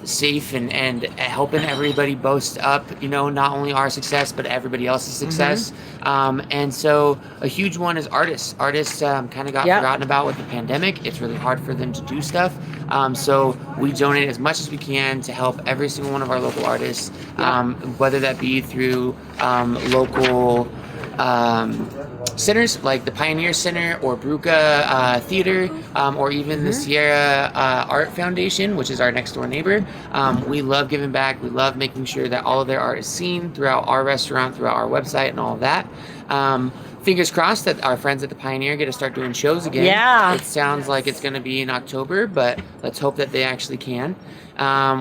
safe and helping everybody boast up, not only our success, but everybody else's success. And so a huge one is artists. Artists kind of got forgotten about with the pandemic. It's really hard for them to do stuff. So we donate as much as we can to help every single one of our local artists, whether that be through local centers like the Pioneer Center or Bruca Theater, or even the Sierra Art Foundation, which is our next door neighbor. We love giving back. We love making sure that all of their art is seen throughout our restaurant, throughout our website, and all of that. Fingers crossed that our friends at the Pioneer get to start doing shows again. Yeah. It sounds like it's going to be in October, but let's hope that they actually can.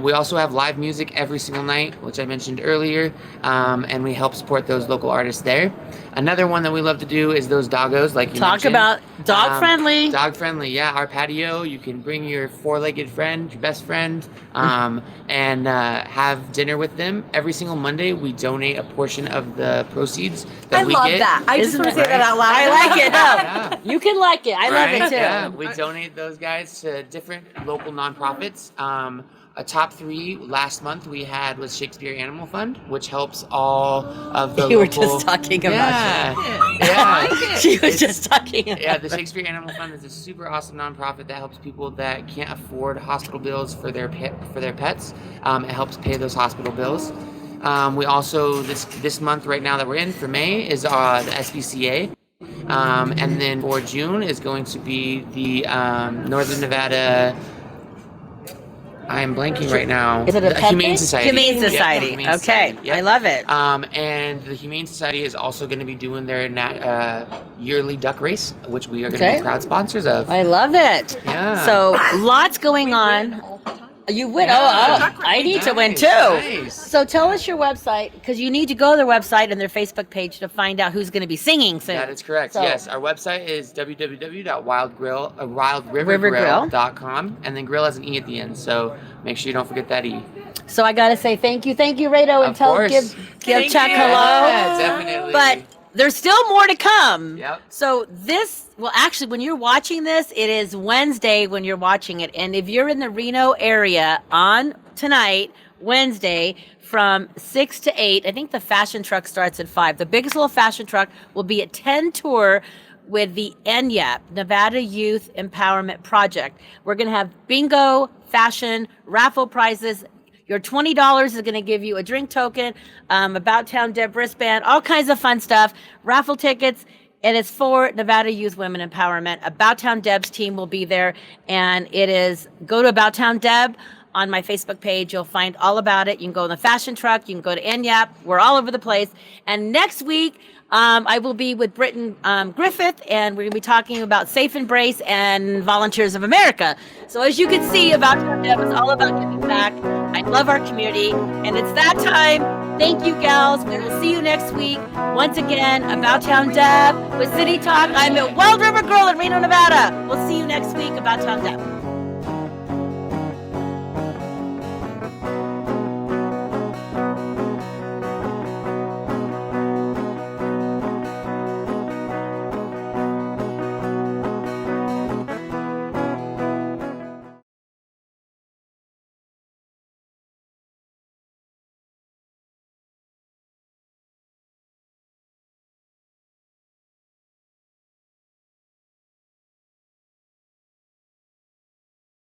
We also have live music every single night, which I mentioned earlier, and we help support those local artists there. Another one that we love to do is those doggos, like you mentioned. Talk about dog-friendly. Dog-friendly, yeah. Our patio, you can bring your four-legged friend, your best friend, and have dinner with them. Every single Monday, we donate a portion of the proceeds that we get. I love that. I just want to say that out loud. I like it. No, you can like it. I love it, too. Yeah, we donate those guys to different local nonprofits. A top 3 last month we had was Shakespeare Animal Fund, which helps all of the You local... were just talking about that. She was just talking about Yeah, the Shakespeare Animal Fund is a super awesome nonprofit that helps people that can't afford hospital bills for their pets. It helps pay those hospital bills. We also, this month right now that we're in, for May, is the SPCA. And then for June is going to be the Northern Nevada... I'm blanking right now. Is it a Humane Society? Humane Society. Humane Okay, Society. Yep. I love it. And the Humane Society is also going to be doing their yearly duck race, which we are going to be proud sponsors of. I love it. Yeah. So lots going on. You win. Yeah. I need to win too. Nice. So tell us your website, because you need to go to their website and their Facebook page to find out who's going to be singing soon. That is correct. So, yes, our website is www.wildrivergrill.com, and then grill has an E at the end. So make sure you don't forget that E. So I got to say thank you, Reto, and give Chuck hello. Yeah, definitely. But there's still more to come. Yep. So actually, when you're watching this, it is Wednesday when you're watching it. And if you're in the Reno area on tonight, Wednesday, from 6 to 8, I think the fashion truck starts at 5. The biggest little fashion truck will be at 10 tour with the NYEP, Nevada Youth Empowerment Project. We're going to have bingo, fashion, raffle prizes. Your $20 is going to give you a drink token, About Town Deb wristband, all kinds of fun stuff, raffle tickets, and it's for Nevada Youth Women Empowerment. About Town Deb's team will be there, and it is, go to About Town Deb on my Facebook page. You'll find all about it. You can go in the fashion truck. You can go to NYAP. We're all over the place. And next week, I will be with Britton Griffith, and we're going to be talking about Safe Embrace and Volunteers of America. So as you can see, About Town Deb is all about giving back. I love our community, and it's that time. Thank you, gals. We will see you next week. Once again, About Town Deb with City Talk. I'm at Wilde River Grille in Reno, Nevada. We'll see you next week, About Town Deb.